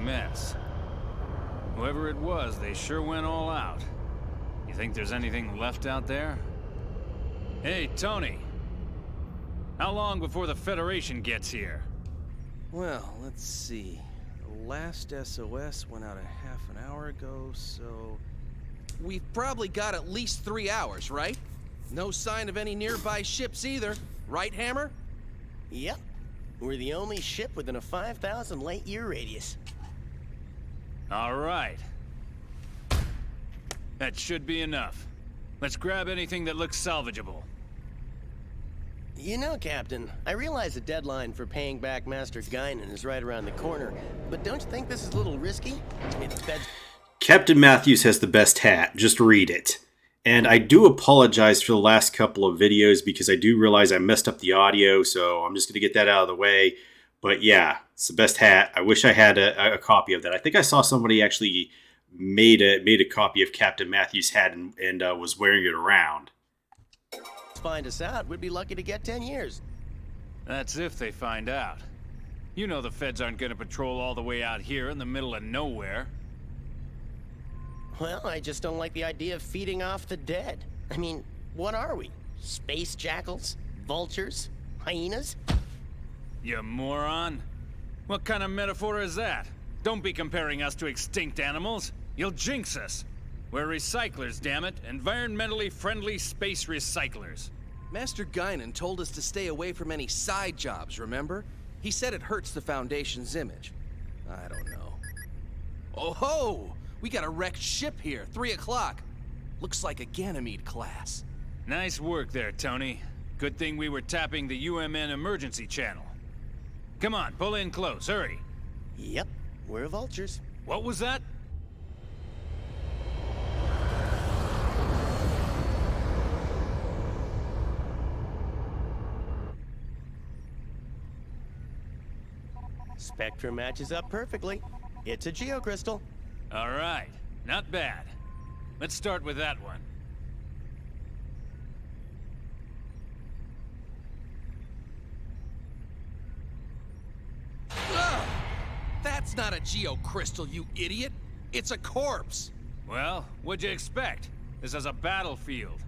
mess. Whoever it was, they sure went all out. You think there's anything left out there? Hey, Tony. How long before the Federation gets here? Well, let's see. The last SOS went out a half an hour ago, so... We've probably got at least 3 hours, right? No sign of any nearby ships either. Right, Hammer? Yep. We're the only ship within a 5,000 light-year radius. All right. That should be enough. Let's grab anything that looks salvageable. You know, Captain, I realize the deadline for paying back Master Guinan is right around the corner, but don't you think this is a little risky? I mean, the feds... Captain Matthews has the best hat. Just read it. And I do apologize for the last couple of videos because I do realize I messed up the audio, so I'm just going to get that out of the way. But yeah, it's the best hat. I wish I had a copy of that. I think I saw somebody actually made a copy of Captain Matthews' hat and was wearing it around. Find us out, we'd be lucky to get 10 years. That's if they find out. You know the feds aren't going to patrol all the way out here in the middle of nowhere. Well, I just don't like the idea of feeding off the dead. I mean, what are we? Space jackals? Vultures? Hyenas? You moron. What kind of metaphor is that? Don't be comparing us to extinct animals. You'll jinx us. We're recyclers, damn it. Environmentally friendly space recyclers. Master Guinan told us to stay away from any side jobs, remember? He said it hurts the Foundation's image. I don't know. Oh ho! We got a wrecked ship here, 3 o'clock. Looks like a Ganymede class. Nice work there, Tony. Good thing we were tapping the UMN emergency channel. Come on, pull in close, hurry. Yep, we're vultures. What was that? Spectrum matches up perfectly. It's a geocrystal. All right, not bad. Let's start with that one. Ugh! That's not a geocrystal, you idiot! It's a corpse! Well, what'd you expect? This is a battlefield.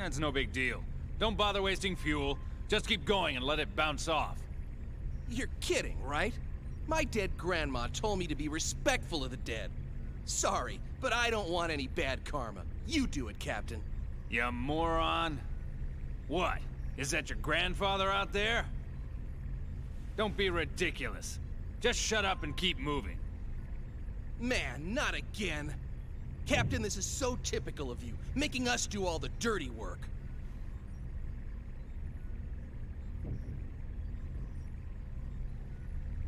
It's no big deal. Don't bother wasting fuel. Just keep going and let it bounce off. You're kidding, right? My dead grandma told me to be respectful of the dead. Sorry, but I don't want any bad karma. You do it, Captain. You moron. What? Is that your grandfather out there? Don't be ridiculous. Just shut up and keep moving. Man, not again. Captain, this is so typical of you, making us do all the dirty work.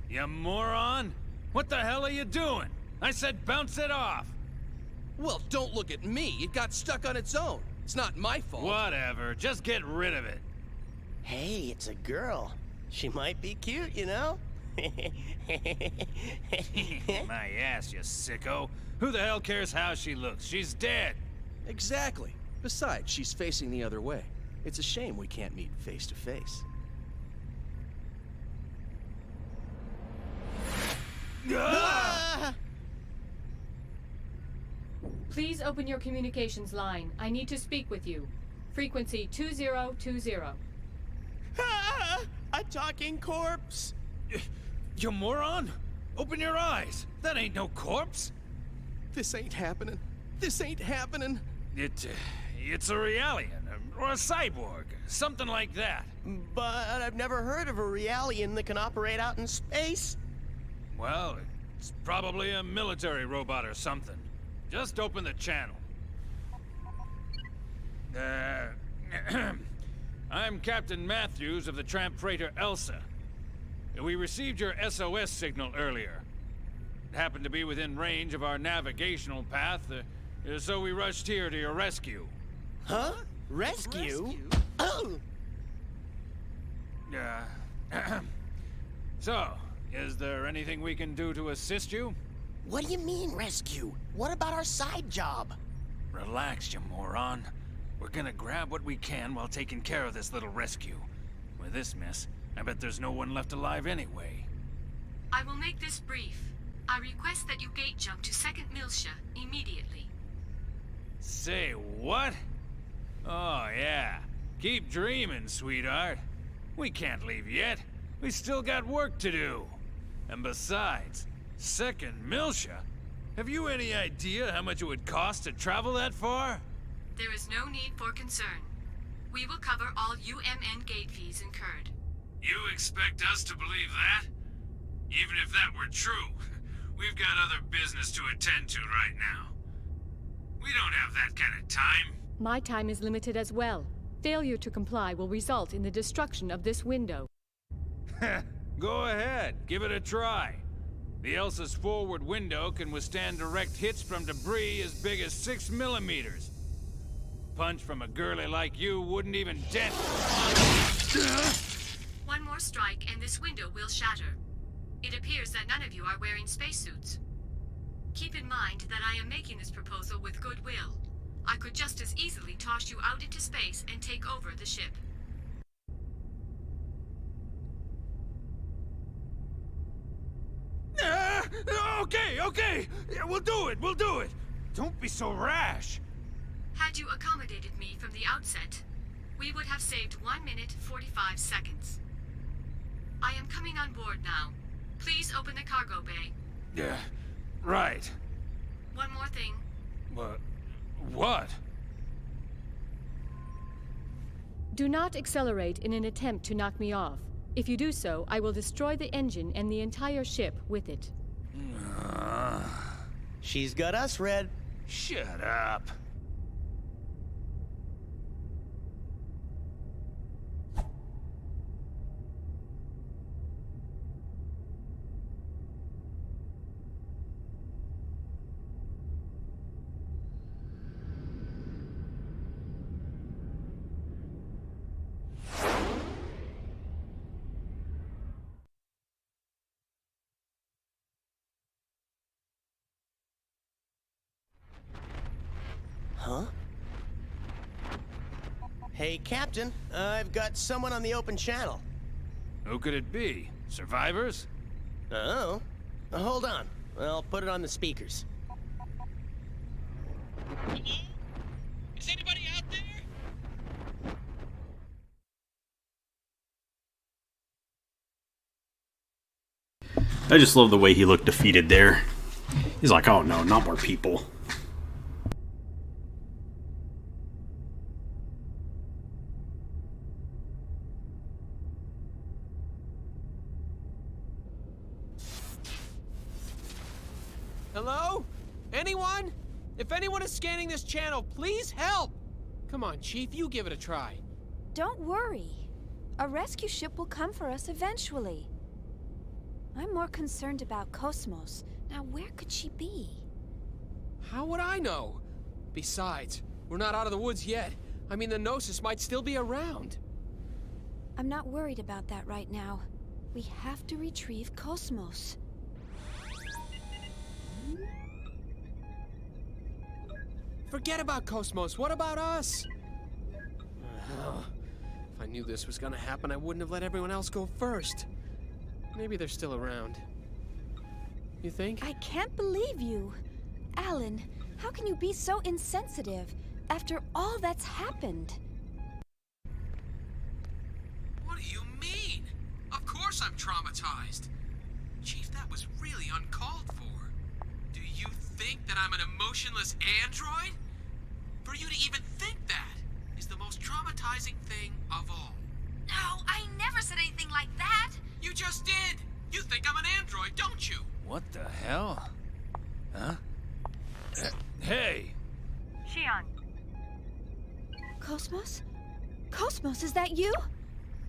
You moron! What the hell are you doing? I said bounce it off! Well, don't look at me. It got stuck on its own. It's not my fault. Whatever. Just get rid of it. Hey, it's a girl. She might be cute, you know? My ass, you sicko. Who the hell cares how she looks? She's dead. Exactly. Besides, she's facing the other way. It's a shame we can't meet face to face. Please open your communications line. I need to speak with you. Frequency 2020. A talking corpse! You moron! Open your eyes! That ain't no corpse! This ain't happening. This ain't happening. It's a Realian, or a cyborg, something like that. But I've never heard of a Realian that can operate out in space. Well, it's probably a military robot or something. Just open the channel. I'm Captain Matthews of the tramp freighter Elsa. We received your SOS signal earlier. It happened to be within range of our navigational path, so we rushed here to your rescue. Huh? Rescue? Oh! So, is there anything we can do to assist you? What do you mean, rescue? What about our side job? Relax, you moron. We're gonna grab what we can while taking care of this little rescue. With this mess, I bet there's no one left alive anyway. I will make this brief. I request that you gate jump to 2nd Miltia immediately. Say what? Oh, yeah. Keep dreaming, sweetheart. We can't leave yet. We still got work to do. And besides, 2nd Miltia? Have you any idea how much it would cost to travel that far? There is no need for concern. We will cover all UMN gate fees incurred. You expect us to believe that? Even if that were true, we've got other business to attend to right now. We don't have that kind of time. My time is limited as well. Failure to comply will result in the destruction of this window. Go ahead, give it a try. The Elsa's forward window can withstand direct hits from debris as big as 6 millimeters. Punch from a girlie like you wouldn't even dent. One more strike and this window will shatter. It appears that none of you are wearing spacesuits. Keep in mind that I am making this proposal with goodwill. I could just as easily toss you out into space and take over the ship. Okay. We'll do it. Don't be so rash. Had you accommodated me from the outset, we would have saved 1 minute 45 seconds. I am coming on board now. Please open the cargo bay. Yeah, right. One more thing. What? Do not accelerate in an attempt to knock me off. If you do so, I will destroy the engine and the entire ship with it. She's got us, Red. Shut up. Huh? Hey, Captain. I've got someone on the open channel. Who could it be? Survivors? Oh. Hold on. I'll put it on the speakers. Hello? Is anybody out there? I just love the way he looked defeated there. He's like, oh no, not more people. Hello? Anyone? If anyone is scanning this channel, please help! Come on, Chief, you give it a try. Don't worry. A rescue ship will come for us eventually. I'm more concerned about Cosmos. Now, where could she be? How would I know? Besides, we're not out of the woods yet. I mean, the Gnosis might still be around. I'm not worried about that right now. We have to retrieve Cosmos. Forget about Cosmos. What about us? If I knew this was gonna happen, I wouldn't have let everyone else go first. Maybe they're still around. You think? I can't believe you. Alan, how can you be so insensitive after all that's happened? What do you mean? Of course I'm traumatized. Chief, that was really uncalled for. Do you think that I'm an emotionless android? For you to even think that is the most traumatizing thing of all. No, I never said anything like that. You just did! You think I'm an android, don't you? What the hell? Huh? Hey! Xian, Cosmos? Cosmos, is that you?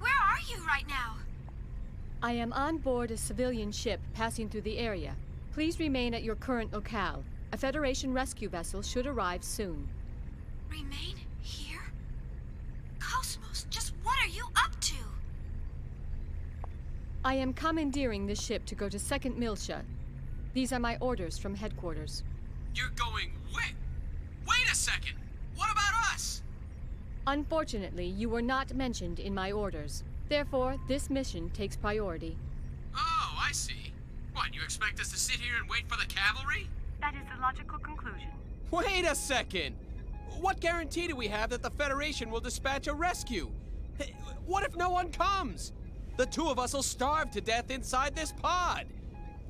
Where are you right now? I am on board a civilian ship passing through the area. Please remain at your current locale. A Federation rescue vessel should arrive soon. Remain here? Cosmos, just what are you up to? I am commandeering this ship to go to 2nd Miltia. These are my orders from headquarters. You're going wait! Wait a second! What about us? Unfortunately, you were not mentioned in my orders. Therefore, this mission takes priority. Oh, I see. What, you expect us to sit here and wait for the cavalry? That is the logical conclusion. Wait a second! What guarantee do we have that the Federation will dispatch a rescue? Hey, what if no one comes? The two of us will starve to death inside this pod.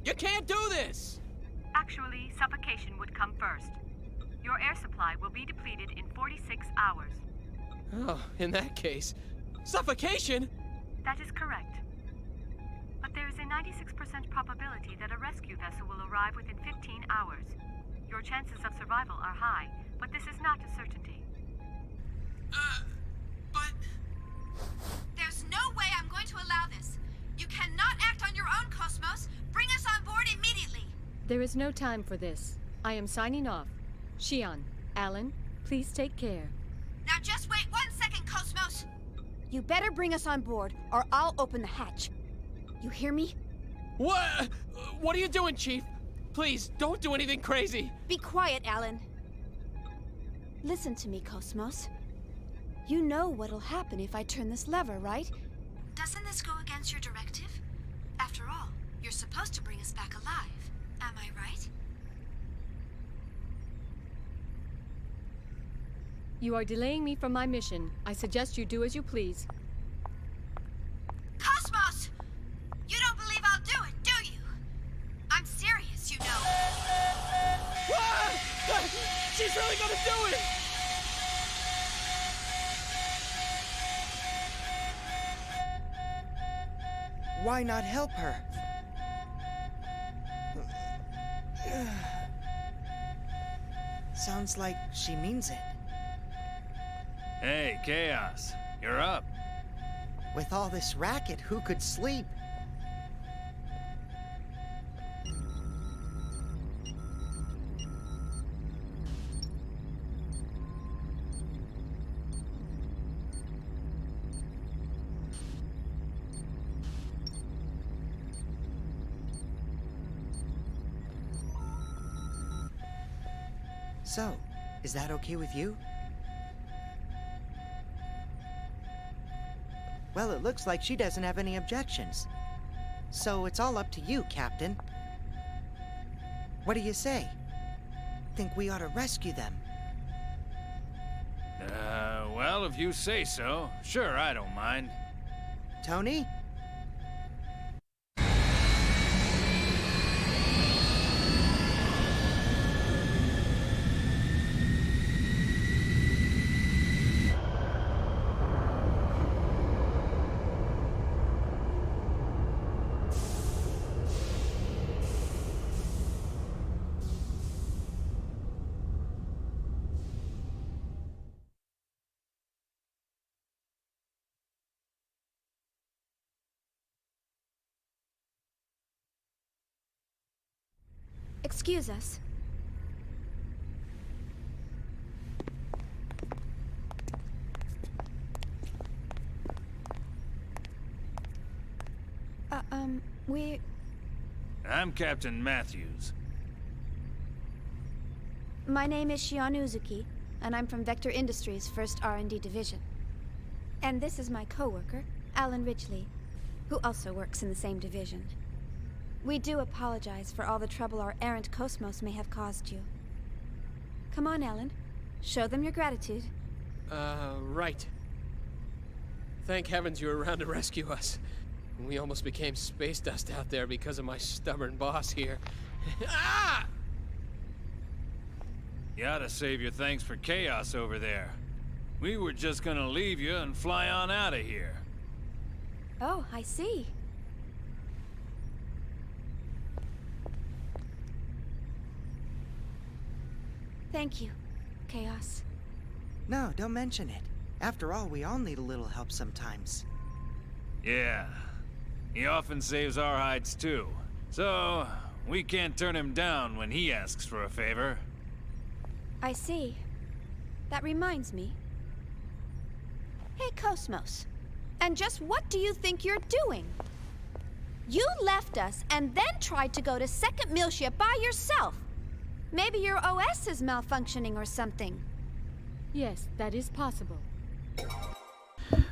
You can't do this! Actually, suffocation would come first. Your air supply will be depleted in 46 hours. Oh, in that case, suffocation? That is correct. But there is a 96% probability that a rescue vessel will arrive within 15 hours. Your chances of survival are high, but this is not a certainty. But... There's no way I'm going to allow this. You cannot act on your own, Cosmos. Bring us on board immediately. There is no time for this. I am signing off. Shion, Alan, please take care. Now just wait 1 second, Cosmos. You better bring us on board, or I'll open the hatch. You hear me? What? What are you doing, Chief? Please, don't do anything crazy. Be quiet, Alan. Listen to me, Cosmos. You know what'll happen if I turn this lever, right? Doesn't this go against your directive? After all, you're supposed to bring us back alive. Am I right? You are delaying me from my mission. I suggest you do as you please. Cosmos! You don't believe I'll do it, do you? I'm serious, you know. Ah! She's really gonna do it! Why not help her? Sounds like she means it. Hey, Chaos. You're up. With all this racket, who could sleep? So, is that okay with you? Well, it looks like she doesn't have any objections. So it's all up to you, Captain. What do you say? Think we ought to rescue them? Well, if you say so. Sure, I don't mind. Tony? Excuse us. I'm Captain Matthews. My name is Shion Uzuki, and I'm from Vector Industries' 1st R&D Division. And this is my co-worker, Alan Ridgely, who also works in the same division. We do apologize for all the trouble our errant Cosmos may have caused you. Come on, Alan. Show them your gratitude. Right. Thank heavens you were around to rescue us. We almost became space dust out there because of my stubborn boss here. Ah! You ought to save your thanks for Chaos over there. We were just gonna leave you and fly on out of here. Oh, I see. Thank you, Chaos. No, don't mention it. After all, we all need a little help sometimes. Yeah. He often saves our hides too. So, we can't turn him down when he asks for a favor. I see. That reminds me. Hey, Cosmos. And just what do you think you're doing? You left us and then tried to go to Second Milship by yourself. Maybe your OS is malfunctioning or something. Yes, that is possible.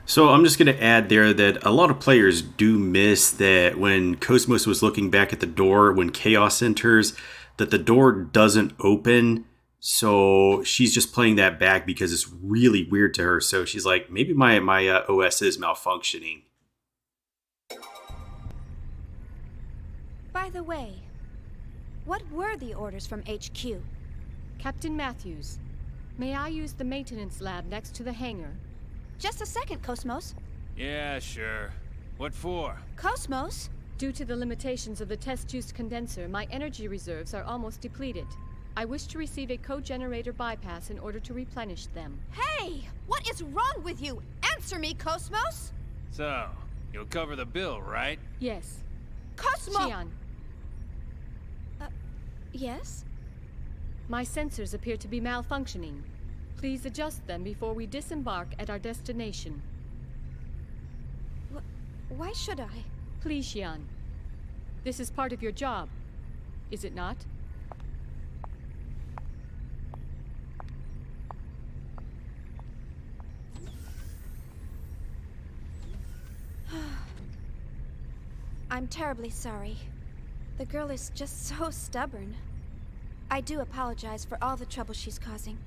So I'm just going to add there that a lot of players do miss that when Cosmos was looking back at the door when Chaos enters, that the door doesn't open. So she's just playing that back because it's really weird to her. So she's like, maybe my OS is malfunctioning. By the way, what were the orders from HQ? Captain Matthews, may I use the maintenance lab next to the hangar? Just a second, Cosmos. Yeah, sure. What for? Cosmos? Due to the limitations of the test-juice condenser, my energy reserves are almost depleted. I wish to receive a co-generator bypass in order to replenish them. Hey! What is wrong with you? Answer me, Cosmos! So, you'll cover the bill, right? Yes. Cosmo! Xian, Yes? my sensors appear to be malfunctioning. Please adjust them before we disembark at our destination. Why should I? Please, Xian. This is part of your job, is it not? I'm terribly sorry. The girl is just so stubborn. I do apologize for all the trouble she's causing.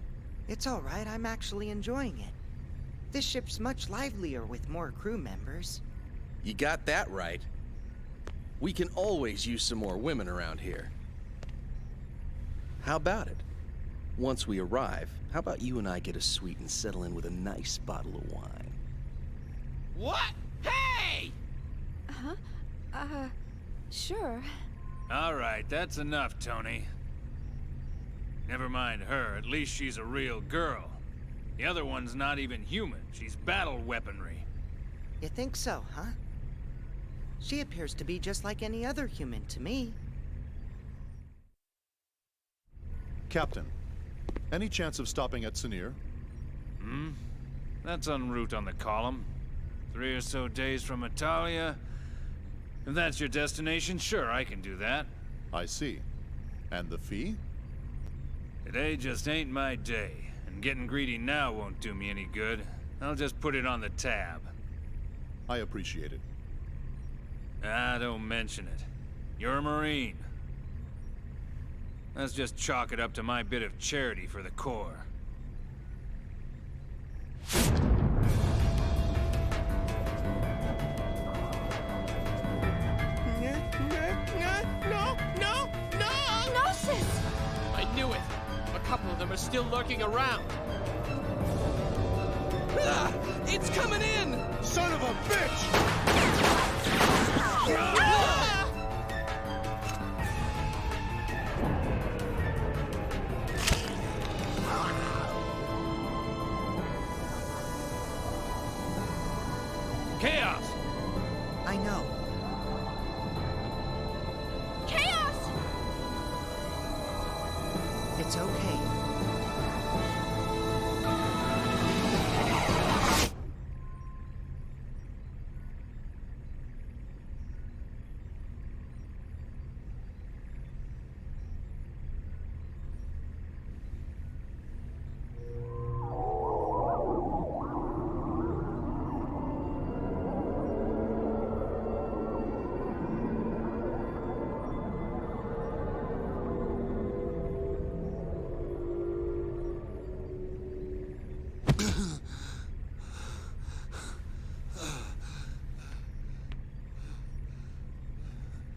It's all right, I'm actually enjoying it. This ship's much livelier with more crew members. You got that right. We can always use some more women around here. How about it? Once we arrive, how about you and I get a suite and settle in with a nice bottle of wine? What? Hey! Sure. All right, that's enough, Tony. Never mind her, at least she's a real girl. The other one's not even human, she's battle weaponry. You think so, huh? She appears to be just like any other human to me. Captain, any chance of stopping at Sinir? That's en route on the column. 3 or so days from Italia. If that's your destination, sure, I can do that. I see. And the fee? Today just ain't my day, and getting greedy now won't do me any good. I'll just put it on the tab. I appreciate it. Ah, don't mention it. You're a Marine. Let's just chalk it up to my bit of charity for the Corps. No! Gnosis! I knew it! A couple of them are still lurking around. Ah! It's coming in! Son of a bitch! Chaos! I know. Chaos! It's okay.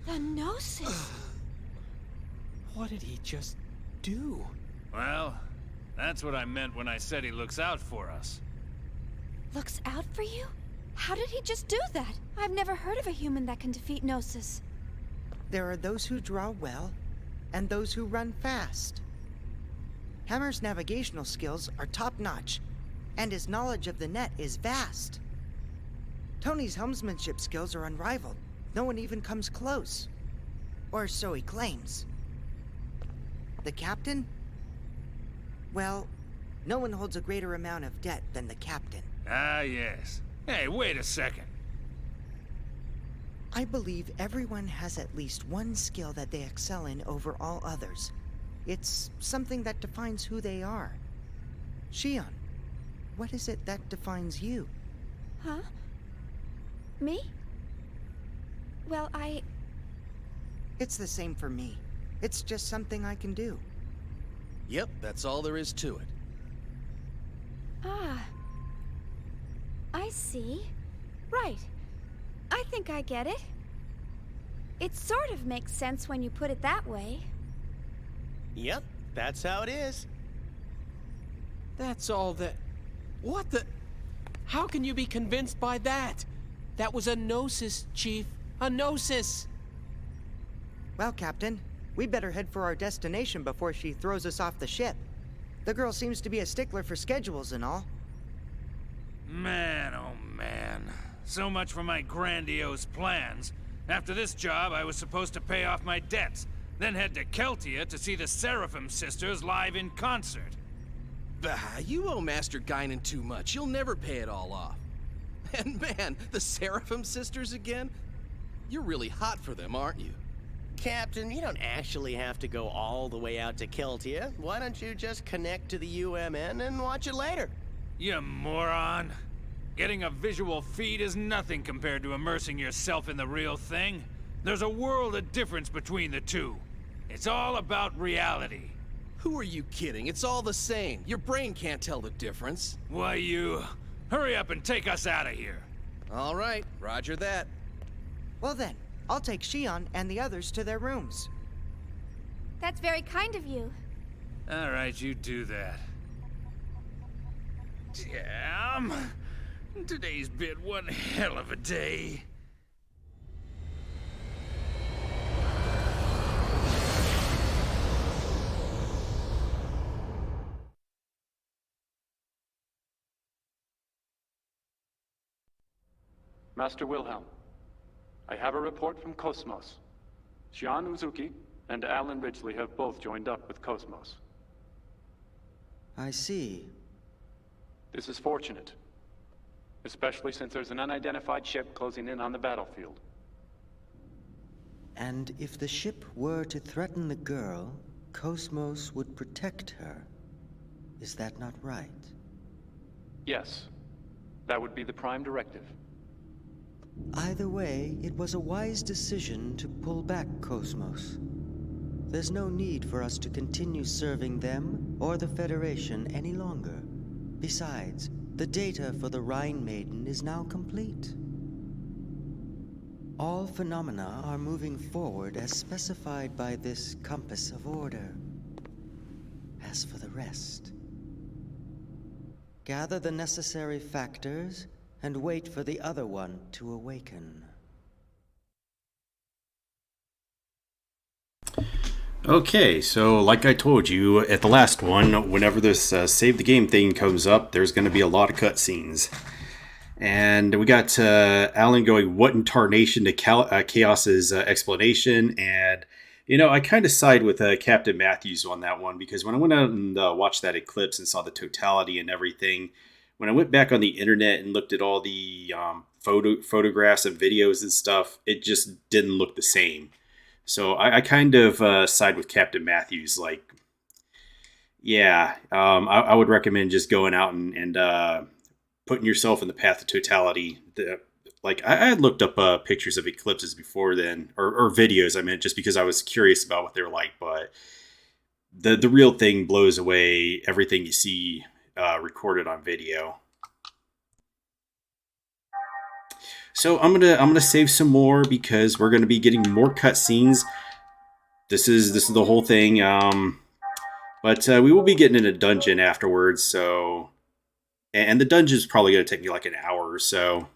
The Gnosis! What did he just do? Well, that's what I meant when I said he looks out for us. Looks out for you? How did he just do that? I've never heard of a human that can defeat Gnosis. There are those who draw well, and those who run fast. Hammer's navigational skills are top-notch, and his knowledge of the net is vast. Tony's helmsmanship skills are unrivaled. No one even comes close. Or so he claims. The captain? Well, no one holds a greater amount of debt than the captain. Ah, yes. Hey, wait a second. I believe everyone has at least one skill that they excel in over all others. It's something that defines who they are. Xian, what is it that defines you? Huh? Me? Well, It's the same for me. It's just something I can do. Yep, that's all there is to it. Ah. I see. Right. I think I get it. It sort of makes sense when you put it that way. Yep, that's how it is. That's all that... What the... How can you be convinced by that? That was a gnosis, Chief. A gnosis! Well, Captain, we better head for our destination before she throws us off the ship. The girl seems to be a stickler for schedules and all. Man, oh man. So much for my grandiose plans. After this job, I was supposed to pay off my debts, then head to Keltia to see the Seraphim sisters live in concert. Bah, you owe Master Guinan too much. You'll never pay it all off. And man, the Seraphim sisters again? You're really hot for them, aren't you? Captain, you don't actually have to go all the way out to Keltia. Why don't you just connect to the UMN and watch it later? You moron. Getting a visual feed is nothing compared to immersing yourself in the real thing. There's a world of difference between the two. It's all about reality. Who are you kidding? It's all the same. Your brain can't tell the difference. Why, you... Hurry up and take us out of here. All right, roger that. Well then, I'll take Shion and the others to their rooms. That's very kind of you. All right, you do that. Damn. Today's been one hell of a day. Master Wilhelm, I have a report from Cosmos. Shion Uzuki and Alan Ridgely have both joined up with Cosmos. I see. This is fortunate, especially since there's an unidentified ship closing in on the battlefield. And if the ship were to threaten the girl, Cosmos would protect her. Is that not right? Yes, that would be the prime directive. Either way, it was a wise decision to pull back Cosmos. There's no need for us to continue serving them or the Federation any longer. Besides, the data for the Rhine Maiden is now complete. All phenomena are moving forward as specified by this compass of order. As for the rest, gather the necessary factors and wait for the other one to awaken. Okay, so like I told you at the last one, whenever this save the game thing comes up, there's going to be a lot of cutscenes. And we got Alan going, what in Tarnation to Chaos's explanation. And, you know, I kind of side with Captain Matthews on that one, because when I went out and watched that eclipse and saw the totality and everything, when I went back on the internet and looked at all the photographs and videos and stuff, it just didn't look the same. So I kind of side with Captain Matthews. Like, yeah, I would recommend just going out and putting yourself in the path of totality. Like, I had looked up pictures of eclipses before then, or videos, I meant, just because I was curious about what they were like. But the real thing blows away everything you see recorded on video. So I'm gonna save some more because we're gonna be getting more cutscenes. This is the whole thing. But we will be getting in a dungeon afterwards. So, and the dungeon is probably gonna take me like an hour or so.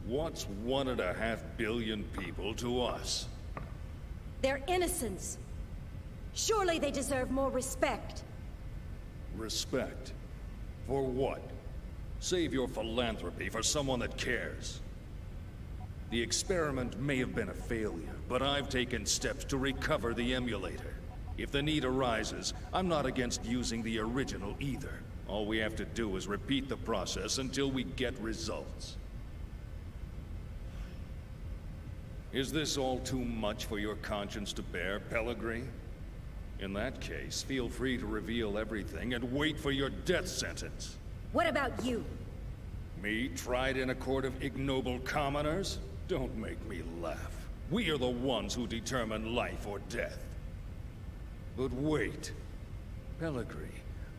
What's 1.5 billion people to us? Their innocence. Surely they deserve more respect. Respect? For what? Save your philanthropy for someone that cares. The experiment may have been a failure, but I've taken steps to recover the emulator. If the need arises, I'm not against using the original either. All we have to do is repeat the process until we get results. Is this all too much for your conscience to bear, Pellegrini? In that case, feel free to reveal everything and wait for your death sentence. What about you? Me, tried in a court of ignoble commoners? Don't make me laugh. We are the ones who determine life or death. But wait. Pellegrini,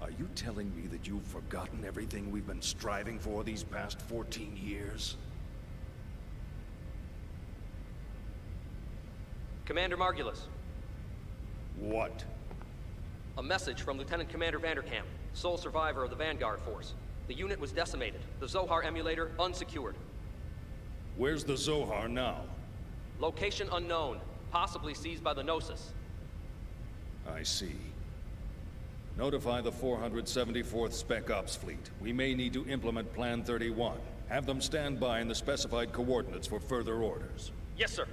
are you telling me that you've forgotten everything we've been striving for these past 14 years? Commander Margulis. What? A message from Lieutenant Commander Vanderkamp, sole survivor of the Vanguard Force. The unit was decimated. The Zohar emulator unsecured. Where's the Zohar now? Location unknown, possibly seized by the Gnosis. I see. Notify the 474th Spec Ops Fleet. We may need to implement Plan 31. Have them stand by in the specified coordinates for further orders. Yes, sir.